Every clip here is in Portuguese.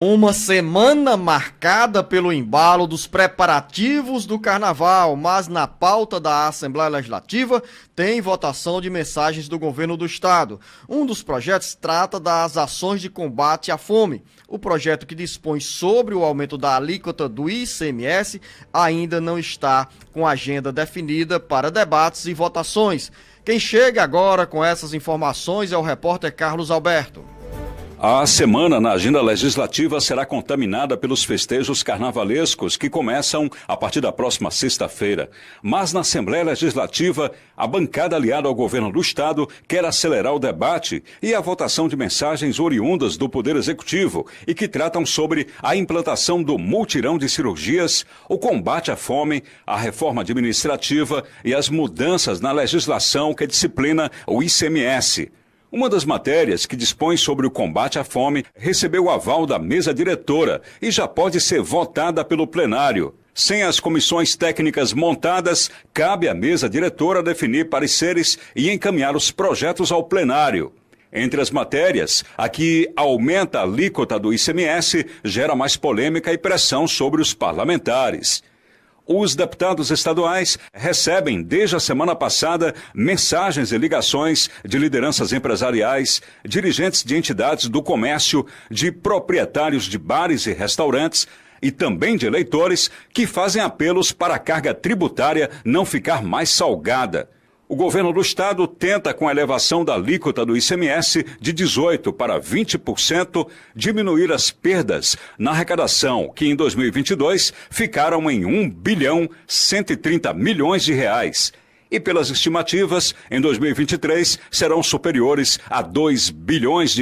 Uma semana marcada pelo embalo dos preparativos do Carnaval, mas na pauta da Assembleia Legislativa tem votação de mensagens do Governo do Estado. Um dos projetos trata das ações de combate à fome. O projeto que dispõe sobre o aumento da alíquota do ICMS ainda não está com agenda definida para debates e votações. Quem chega agora com essas informações é o repórter Carlos Alberto. A semana na agenda legislativa será contaminada pelos festejos carnavalescos que começam a partir da próxima sexta-feira. Mas na Assembleia Legislativa, a bancada aliada ao governo do Estado quer acelerar o debate e a votação de mensagens oriundas do Poder Executivo e que tratam sobre a implantação do mutirão de cirurgias, o combate à fome, a reforma administrativa e as mudanças na legislação que disciplina o ICMS. Uma das matérias que dispõe sobre o combate à fome recebeu o aval da mesa diretora e já pode ser votada pelo plenário. Sem as comissões técnicas montadas, cabe à mesa diretora definir pareceres e encaminhar os projetos ao plenário. Entre as matérias, a que aumenta a alíquota do ICMS gera mais polêmica e pressão sobre os parlamentares. Os deputados estaduais recebem, desde a semana passada, mensagens e ligações de lideranças empresariais, dirigentes de entidades do comércio, de proprietários de bares e restaurantes e também de eleitores que fazem apelos para a carga tributária não ficar mais salgada. O governo do Estado tenta, com a elevação da alíquota do ICMS de 18% para 20%, diminuir as perdas na arrecadação, que em 2022 ficaram em R$ 1.130 bilhões. E pelas estimativas, em 2023 serão superiores a R$ 2 bilhões.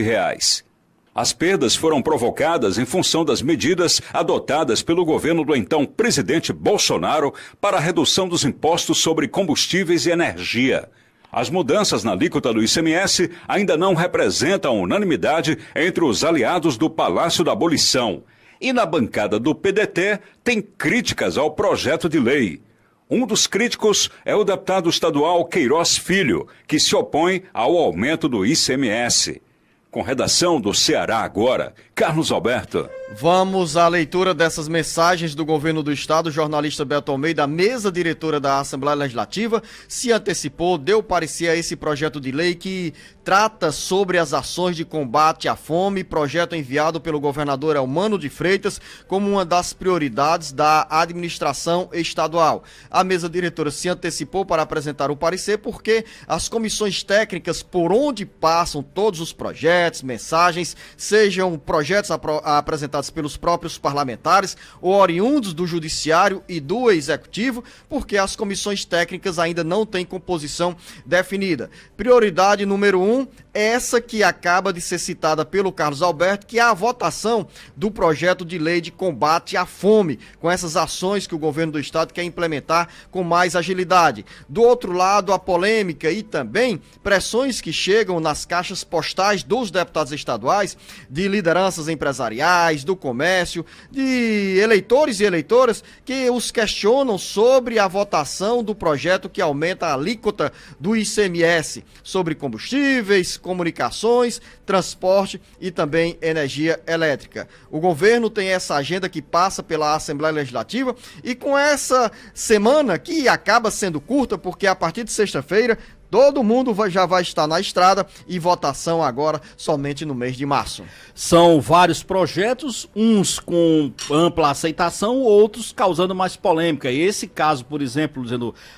As perdas foram provocadas em função das medidas adotadas pelo governo do então presidente Bolsonaro para a redução dos impostos sobre combustíveis e energia. As mudanças na alíquota do ICMS ainda não representam unanimidade entre os aliados do Palácio da Abolição. E na bancada do PDT tem críticas ao projeto de lei. Um dos críticos é o deputado estadual Queiroz Filho, que se opõe ao aumento do ICMS. Com redação do Ceará Agora, Carlos Alberto. Vamos à leitura dessas mensagens do governo do estado. O jornalista Beto Almeida, a mesa diretora da Assembleia Legislativa, se antecipou, deu parecer a esse projeto de lei que trata sobre as ações de combate à fome, projeto enviado pelo governador Elmano de Freitas como uma das prioridades da administração estadual. A mesa diretora se antecipou para apresentar o parecer porque as comissões técnicas por onde passam todos os projetos, mensagens, sejam projetos apresentados pelos próprios parlamentares ou oriundos do Judiciário e do Executivo, porque as comissões técnicas ainda não têm composição definida. Prioridade número 1, essa que acaba de ser citada pelo Carlos Alberto, que é a votação do projeto de lei de combate à fome, com essas ações que o governo do estado quer implementar com mais agilidade. Do outro lado, a polêmica e também pressões que chegam nas caixas postais dos deputados estaduais, de lideranças empresariais, do comércio, de eleitores e eleitoras que os questionam sobre a votação do projeto que aumenta a alíquota do ICMS sobre combustíveis, comunicações, transporte e também energia elétrica. O governo tem essa agenda que passa pela Assembleia Legislativa e com essa semana que acaba sendo curta, porque a partir de sexta-feira todo mundo já vai estar na estrada e votação agora somente no mês de março. São vários projetos, uns com ampla aceitação, outros causando mais polêmica. E esse caso, por exemplo,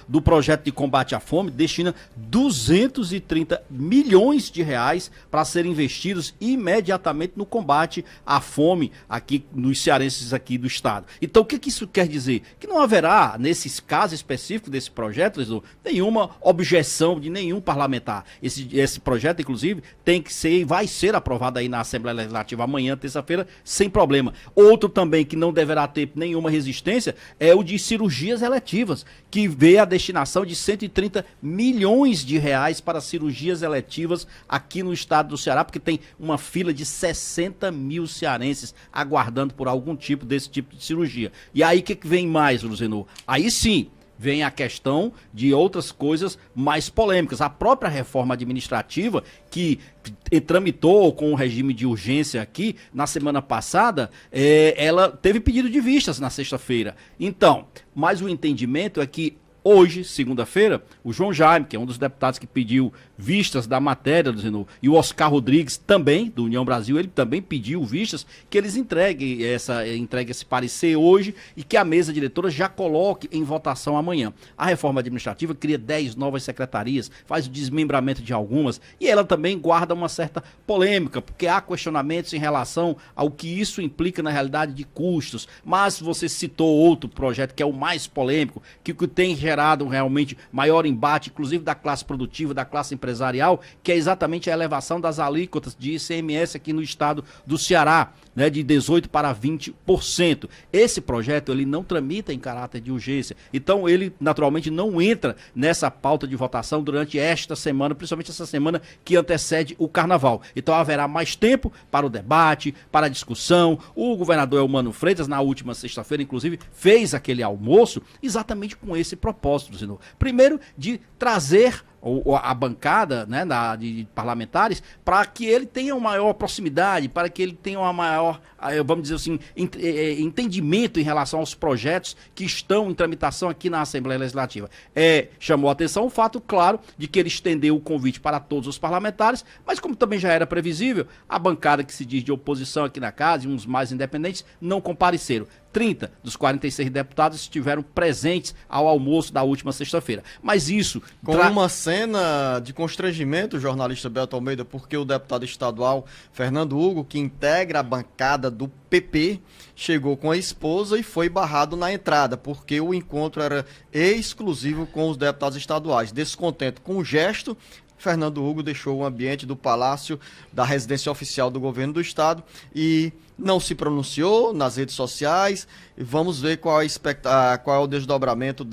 do projeto de combate à fome, destina 230 milhões de reais para serem investidos imediatamente no combate à fome aqui nos cearenses aqui do estado. Então, o que isso quer dizer? Que não haverá, nesses casos específicos desse projeto, nenhuma objeção de nenhum parlamentar. Esse projeto, inclusive, tem que ser e vai ser aprovado aí na Assembleia Legislativa amanhã, terça-feira, sem problema. Outro também que não deverá ter nenhuma resistência é o de cirurgias eletivas, que vê a destinação de 130 milhões de reais para cirurgias eletivas aqui no estado do Ceará, porque tem uma fila de 60 mil cearenses aguardando por algum tipo desse tipo de cirurgia. E aí o que vem mais, Luzenor? Aí sim, vem a questão de outras coisas mais polêmicas. A própria reforma administrativa que tramitou com o regime de urgência aqui na semana passada, ela teve pedido de vistas na sexta-feira. Então, mas o entendimento é que hoje, segunda-feira, o João Jaime, que é um dos deputados que pediu vistas da matéria, e o Oscar Rodrigues também, do União Brasil, ele também pediu vistas, que eles entreguem esse parecer hoje e que a mesa diretora já coloque em votação amanhã. A reforma administrativa cria 10 novas secretarias, faz o desmembramento de algumas e ela também guarda uma certa polêmica, porque há questionamentos em relação ao que isso implica na realidade de custos. Mas você citou outro projeto que é o mais polêmico, que tem gerado realmente maior embate, inclusive da classe produtiva, da classe empresarial, que é exatamente a elevação das alíquotas de ICMS aqui no estado do Ceará, né, de 18% para 20%. Esse projeto ele não tramita em caráter de urgência, então ele naturalmente não entra nessa pauta de votação durante esta semana, principalmente essa semana que antecede o carnaval. Então haverá mais tempo para o debate, para a discussão. O governador Eumano Freitas, na última sexta-feira, inclusive, fez aquele almoço exatamente com esse propósito. Primeiro, de trazer a bancada, né, de parlamentares, para que ele tenha uma maior proximidade, para que ele tenha uma maior, vamos dizer assim, entendimento em relação aos projetos que estão em tramitação aqui na Assembleia Legislativa. Chamou a atenção o fato, claro, de que ele estendeu o convite para todos os parlamentares, mas como também já era previsível, a bancada que se diz de oposição aqui na casa e uns mais independentes não compareceram. 30 dos 46 deputados estiveram presentes ao almoço da última sexta-feira. Mas isso... Com uma cena de constrangimento, jornalista Beto Almeida, porque o deputado estadual Fernando Hugo, que integra a bancada do PP, chegou com a esposa e foi barrado na entrada, porque o encontro era exclusivo com os deputados estaduais. Descontente com o gesto, Fernando Hugo deixou o ambiente do palácio da residência oficial do governo do estado e não se pronunciou nas redes sociais. E vamos ver qual é o desdobramento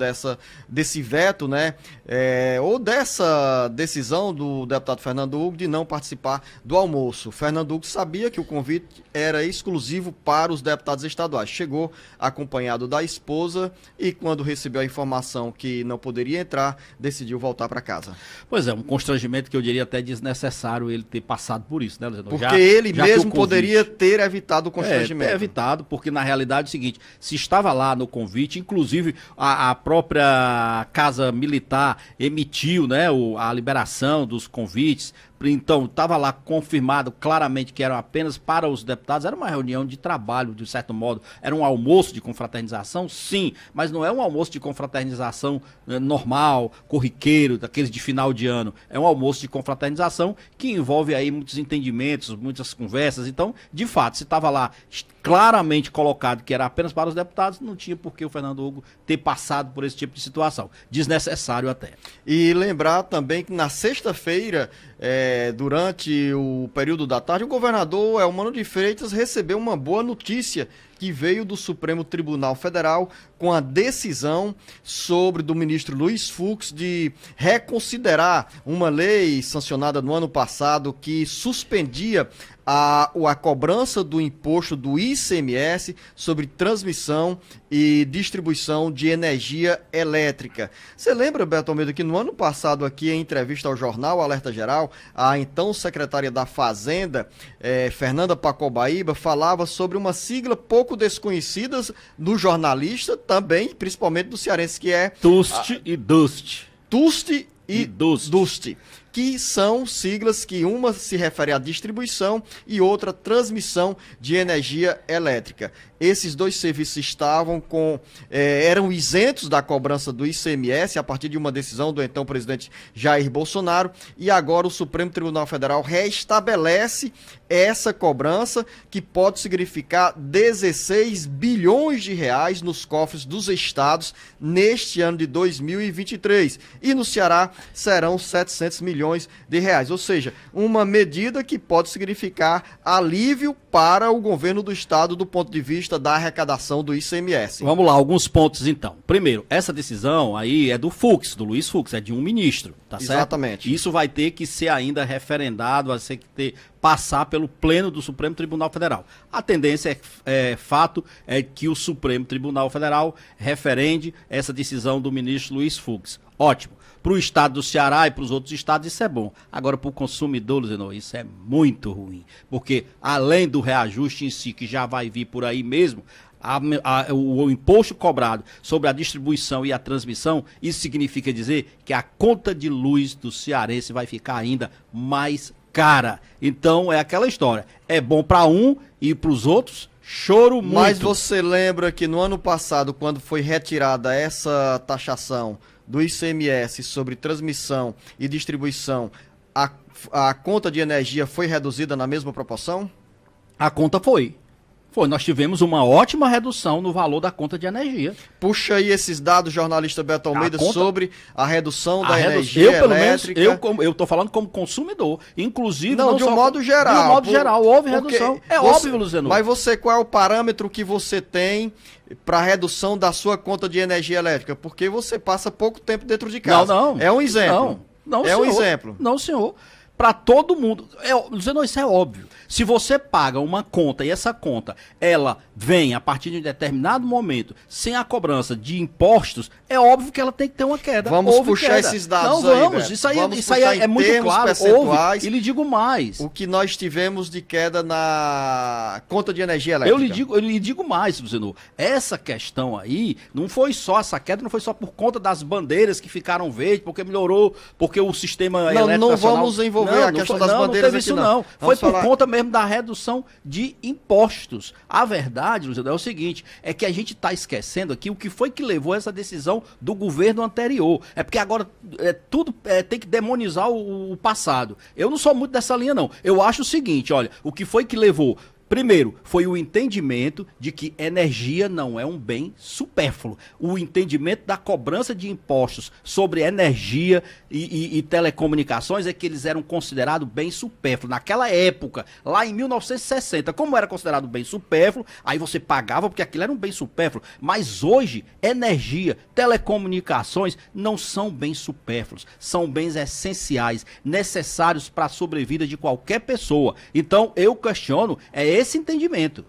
desse veto, né? Ou dessa decisão do deputado Fernando Hugo de não participar do almoço. Fernando Hugo sabia que o convite era exclusivo para os deputados estaduais. Chegou acompanhado da esposa e, quando recebeu a informação que não poderia entrar, decidiu voltar para casa. Pois é, um constrangimento que eu diria até desnecessário ele ter passado por isso, né, Luciano? Porque ele mesmo poderia ter evitado o constrangimento. Ter evitado, porque na realidade é o seguinte, se estava lá no convite, inclusive a própria Casa Militar emitiu, né, a liberação dos convites. Então, estava lá confirmado claramente que eram apenas para os deputados. Era uma reunião de trabalho, de certo modo. Era um almoço de confraternização, sim, mas não é um almoço de confraternização normal, corriqueiro, daqueles de final de ano. É um almoço de confraternização que envolve aí muitos entendimentos, muitas conversas. Então, de fato, se estava lá claramente colocado que era apenas para os deputados, não tinha por que o Fernando Hugo ter passado por esse tipo de situação. Desnecessário até. E lembrar também que na sexta-feira, durante o período da tarde, o governador Eumano de Freitas recebeu uma boa notícia que veio do Supremo Tribunal Federal com a decisão do ministro Luiz Fux de reconsiderar uma lei sancionada no ano passado que suspendia a cobrança do imposto do ICMS sobre transmissão e distribuição de energia elétrica. Você lembra, Beto Almeida, que no ano passado aqui, em entrevista ao jornal Alerta Geral, a então secretária da Fazenda, Fernanda Pacobaíba, falava sobre uma sigla pouco desconhecida do jornalista, também, principalmente do cearense, que é... TUST e DUST. TUST e DUST, que são siglas que uma se refere à distribuição e outra transmissão de energia elétrica. Esses dois serviços eram isentos da cobrança do ICMS a partir de uma decisão do então presidente Jair Bolsonaro, e agora o Supremo Tribunal Federal restabelece essa cobrança, que pode significar 16 bilhões de reais nos cofres dos estados neste ano de 2023. E no Ceará serão 700 milhões de reais. Ou seja, uma medida que pode significar alívio para o governo do estado do ponto de vista da arrecadação do ICMS. Vamos lá, alguns pontos então. Primeiro, essa decisão aí é do Fux, do Luiz Fux, é de um ministro. Tá certo? Exatamente. Isso vai ter que ser ainda referendado, vai ter que passar pelo pleno do Supremo Tribunal Federal. A tendência fato é que o Supremo Tribunal Federal referende essa decisão do ministro Luiz Fux. Ótimo. Para o estado do Ceará e para os outros estados isso é bom. Agora para o consumidor, Luciano, isso é muito ruim. Porque além do reajuste em si, que já vai vir por aí mesmo, o imposto cobrado sobre a distribuição e a transmissão, isso significa dizer que a conta de luz do cearense vai ficar ainda mais cara. Então é aquela história, é bom para um e para os outros, choro muito. Mas você lembra que no ano passado, quando foi retirada essa taxação do ICMS sobre transmissão e distribuição, a conta de energia foi reduzida na mesma proporção? A conta foi. Nós tivemos uma ótima redução no valor da conta de energia. Puxa aí esses dados, jornalista Beto Almeida, sobre a redução da energia eu, pelo elétrica. menos, eu tô falando como consumidor. Inclusive, Não, de um modo geral. De um modo geral, houve redução. Óbvio, Luciano. Mas qual é o parâmetro que você tem para redução da sua conta de energia elétrica? Porque você passa pouco tempo dentro de casa. Não. É um exemplo. Não, é senhor. um exemplo. Não, senhor. Para todo mundo. Luciano, isso é óbvio. Se você paga uma conta e essa conta, ela vem a partir de um determinado momento, sem a cobrança de impostos, é óbvio que ela tem que ter uma queda. Vamos puxar esses dados aí, vamos. Beto. Isso Vamos aí puxar é em muito termos claro. percentuais. E lhe digo mais. O que nós tivemos de queda na conta de energia elétrica. Eu lhe digo mais, Luciano. Essa questão aí, não foi só essa queda, não foi só por conta das bandeiras que ficaram verdes, porque melhorou, porque o sistema elétrico Não nacional... vamos envolver a questão das bandeiras não teve aqui, isso, não. Foi Vamos por falar... conta mesmo da redução de impostos. A verdade, Luciano, é o seguinte, é que a gente está esquecendo aqui o que foi que levou essa decisão do governo anterior. É porque agora tudo tem que demonizar o passado. Eu não sou muito dessa linha, não. Eu acho o seguinte, olha, o que foi que levou... Primeiro, foi o entendimento de que energia não é um bem supérfluo. O entendimento da cobrança de impostos sobre energia e telecomunicações é que eles eram considerados bem supérfluos. Naquela época, lá em 1960, como era considerado bem supérfluo, aí você pagava porque aquilo era um bem supérfluo. Mas hoje, energia, telecomunicações não são bens supérfluos, são bens essenciais, necessários para a sobrevida de qualquer pessoa. Então, eu questiono esse entendimento.